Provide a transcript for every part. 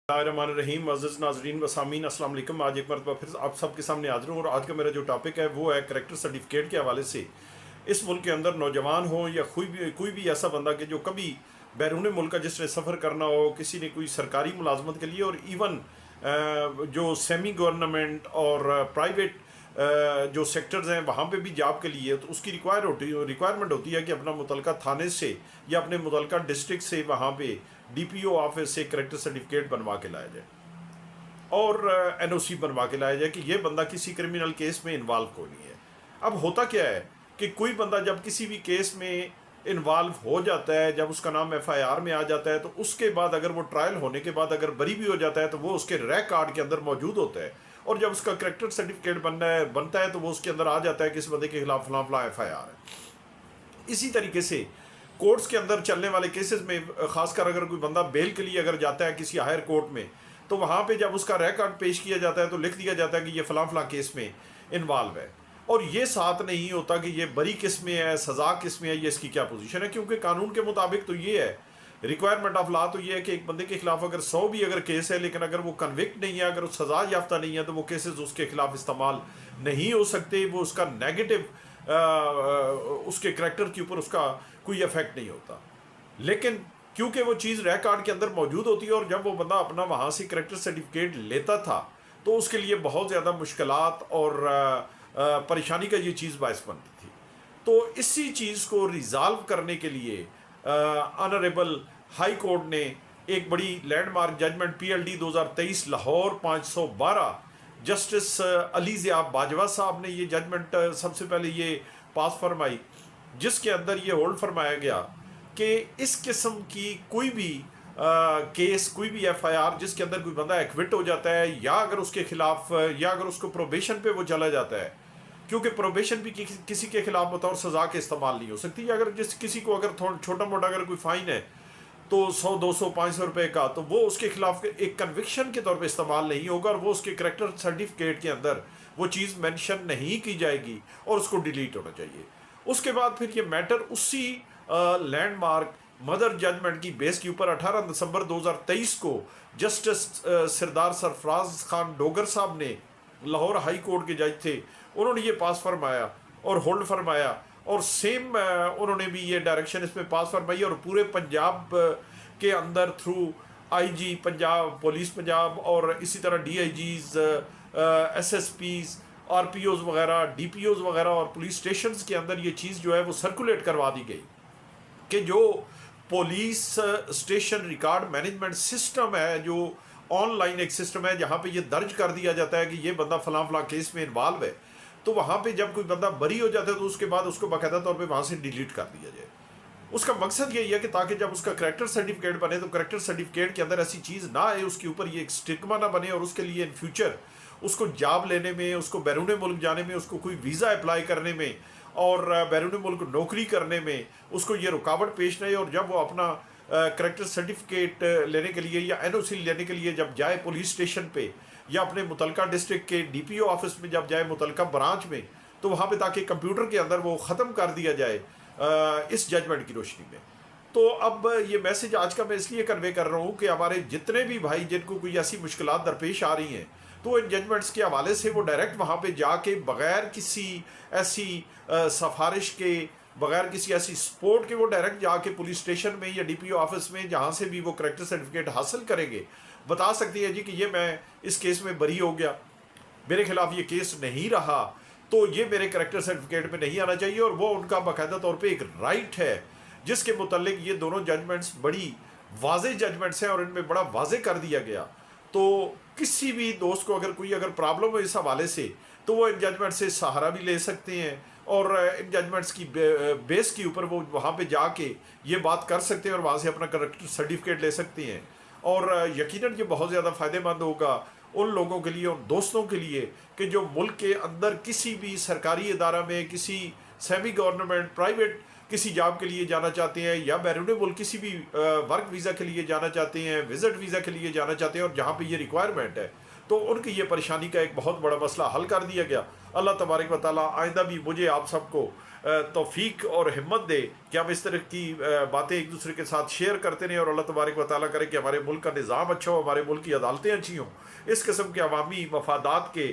रहीम मज़्ज़िज़ नाज़रीन व सामीन अस्सलाम वालेकुम। आज एक मरतबा फिर आप सबके सामने हाज़िर हूँ और आज का मेरा जो टॉपिक है वो है करैक्टर सर्टिफिकेट के हवाले से। इस मुल्क के अंदर नौजवान हो या कोई भी ऐसा बंदा कि जो कभी बैरून मुल्क का जिसने सफ़र करना हो, किसी ने कोई सरकारी मुलाजमत के लिए और इवन जो सेमी गवर्नमेंट और प्राइवेट जो सेक्टर्स हैं वहाँ पे भी जॉब के लिए तो उसकी रिक्वायरमेंट होती है कि अपना मुतलका थाने से या अपने मुतलका डिस्ट्रिक्ट से वहाँ पे डीपीओ ऑफिस से करैक्टर सर्टिफिकेट बनवा के लाया जाए और एनओसी बनवा के लाया जाए कि ये बंदा किसी क्रिमिनल केस में इन्वॉल्व को नहीं है। अब होता क्या है कि कोई बंदा जब किसी भी केस में इन्वॉल्व हो जाता है, जब उसका नाम एफआईआर में आ जाता है, तो उसके बाद अगर वो ट्रायल होने के बाद अगर बरी भी हो जाता है तो वो उसके रैक कार्ड के अंदर मौजूद होता है और जब उसका करैक्टर सर्टिफिकेट बनता है तो वो उसके अंदर आ जाता है कि इस बंदे के खिलाफ फलां फलां एफआईआर है। इसी तरीके से कोर्ट्स के अंदर चलने वाले केसेस में खासकर अगर कोई बंदा बेल के लिए अगर जाता है किसी हायर कोर्ट में तो वहाँ पे जब उसका रिकॉर्ड पेश किया जाता है तो लिख दिया जाता है कि ये फलां फलां केस में इन्वॉल्व है और ये साथ नहीं होता कि ये बरी किस में है, सज़ा किस में है, ये इसकी क्या पोजीशन है। क्योंकि कानून के मुताबिक तो ये है, रिक्वायरमेंट ऑफ लॉ तो ये है कि एक बंदे के खिलाफ अगर 100 भी अगर केस है लेकिन अगर वो कन्विक्ट नहीं है, अगर वो सज़ा याफ्ता नहीं है तो वो केसेस उसके खिलाफ इस्तेमाल नहीं हो सकते, वो उसका नेगेटिव उसके करैक्टर के ऊपर उसका कोई इफेक्ट नहीं होता। लेकिन क्योंकि वो चीज़ रिकॉर्ड के अंदर मौजूद होती है और जब वो बंदा अपना वहाँ से करैक्टर सर्टिफिकेट लेता था तो उसके लिए बहुत ज़्यादा मुश्किलात और परेशानी का ये चीज़ बायस बनती थी। तो इसी चीज़ को रिजॉल्व करने के लिए ऑनरेबल हाई कोर्ट ने एक बड़ी landmark judgement PLD 2023 Lahore 512 justice Ali ज़ियाब बाजवा साहब ने ये जजमेंट सबसे पहले ये पास फरमाई, जिसके अंदर ये होल्ड फरमाया गया कि इस किस्म की कोई भी केस, कोई भी एफआईआर जिसके अंदर कोई बंदा एक्विट हो जाता है या अगर उसके खिलाफ या अगर उसको प्रोबेशन पे वो चला जाता है, क्योंकि प्रोबेशन भी किसी के खिलाफ बतौर सज़ा के इस्तेमाल नहीं हो सकती। अगर किसी को अगर छोटा मोटा अगर कोई फाइन है तो 100, 200, 500 रुपए का, तो वो उसके खिलाफ एक कन्विक्शन के तौर पे इस्तेमाल नहीं होगा और वो उसके करैक्टर सर्टिफिकेट के अंदर वो चीज़ मेंशन नहीं की जाएगी और उसको डिलीट होना चाहिए। उसके बाद फिर ये मैटर उसी लैंडमार्क मदर जजमेंट की बेस के ऊपर 18 दिसंबर 2023 को जस्टिस सरदार सरफराज खान डोगर साहब ने, लाहौर हाई कोर्ट के जज थे, उन्होंने ये पास फरमाया और होल्ड फरमाया और सेम उन्होंने भी ये डायरेक्शन इसमें पास फरमाई और पूरे पंजाब के अंदर through IG Punjab, police Punjab और इसी तरह डीआईजीज, एसएसपीज, आरपीओज वगैरह, डीपीओज वगैरह और पुलिस स्टेशंस के अंदर ये चीज़ जो है वो सर्कुलेट करवा दी गई कि जो police station record management system है, जो ऑनलाइन एक सिस्टम है जहाँ पे ये दर्ज कर दिया जाता है कि ये बंदा फलां फलां केस में इन्वॉल्व है, तो वहाँ पे जब कोई बंदा बरी हो जाता है तो उसके बाद उसको बाकायदा तौर पे वहाँ से डिलीट कर दिया जाए। उसका मकसद यही है कि ताकि जब उसका करैक्टर सर्टिफिकेट बने तो करैक्टर सर्टिफिकेट के अंदर ऐसी चीज़ ना आए, उसके ऊपर ये एक स्टिग्मा ना बने और उसके लिए इन फ्यूचर उसको जॉब लेने में, उसको बैरून मुल्क जाने में, उसको कोई वीज़ा अप्लाई करने में और बैरून मुल्क नौकरी करने में उसको ये रुकावट पेश नहीं। और जब वो अपना करैक्टर सर्टिफिकेट लेने के लिए या एनओसी लेने के लिए जब जाए पुलिस स्टेशन पे या अपने मुतलका डिस्ट्रिक्ट के डीपीओ ऑफिस में जब जाए मुतलका ब्रांच में, तो वहाँ पे ताकि कंप्यूटर के अंदर वो ख़त्म कर दिया जाए इस जजमेंट की रोशनी में। तो अब ये मैसेज आज का मैं इसलिए कन्वे कर रहा हूँ कि हमारे जितने भी भाई जिनको कोई ऐसी मुश्किलात दरपेश आ रही हैं तो इन जजमेंट्स के हवाले से वो डायरेक्ट वहाँ पे जाके बग़ैर किसी ऐसी सिफारिश के, बगैर किसी ऐसी सपोर्ट के वो डायरेक्ट जाके पुलिस स्टेशन में या डीपीओ ऑफिस में जहाँ से भी वो करैक्टर सर्टिफिकेट हासिल करेंगे बता सकती है जी कि ये मैं इस केस में बरी हो गया, मेरे खिलाफ ये केस नहीं रहा, तो ये मेरे करैक्टर सर्टिफिकेट में नहीं आना चाहिए। और वो उनका बाकायदा तौर पे एक राइट है जिसके मुतल्लिक ये दोनों जजमेंट्स बड़ी वाज़े जजमेंट्स हैं और इनमें बड़ा वाज़े कर दिया गया। तो किसी भी दोस्त को अगर प्रॉब्लम हो इस हवाले से तो वो इन जजमेंट से सहारा भी ले सकते हैं और इन जजमेंट्स की बेस के ऊपर वो वहाँ पे जाके ये बात कर सकते हैं और वहाँ से अपना करैक्टर सर्टिफिकेट ले सकते हैं। और यकीनन ये बहुत ज़्यादा फ़ायदेमंद होगा उन लोगों के लिए, उन दोस्तों के लिए कि जो मुल्क के अंदर किसी भी सरकारी इदारा में, किसी सेमी गवर्नमेंट प्राइवेट किसी जॉब के लिए जाना चाहते हैं या बैरून मुल्क किसी भी वर्क वीज़ा के लिए जाना चाहते हैं, विजिट वीज़ा के लिए जाना चाहते हैं और जहाँ पे ये रिक्वायरमेंट है तो उनकी ये परेशानी का एक बहुत बड़ा मसला हल कर दिया गया। अल्लाह तबारक व तआला आइंदा भी मुझे आप सबको तौफीक और हिम्मत दे कि हम इस तरह की बातें एक दूसरे के साथ शेयर करते रहें, और अल्लाह तबारक व तआला करे कि हमारे मुल्क का निज़ाम अच्छा हो, हमारे मुल्क की अदालतें अच्छी हों, इस किस्म के अवामी मफादात के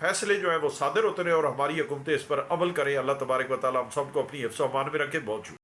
फ़ैसले जो हैं वो सादर होते रहें और हमारी हुकूमतें इस पर अमल करें। अल्लाह तबारक व तआला हम सबको अपनी हिफ्ज़-ओ-अमान में रखे। बहुत शुक्रिया।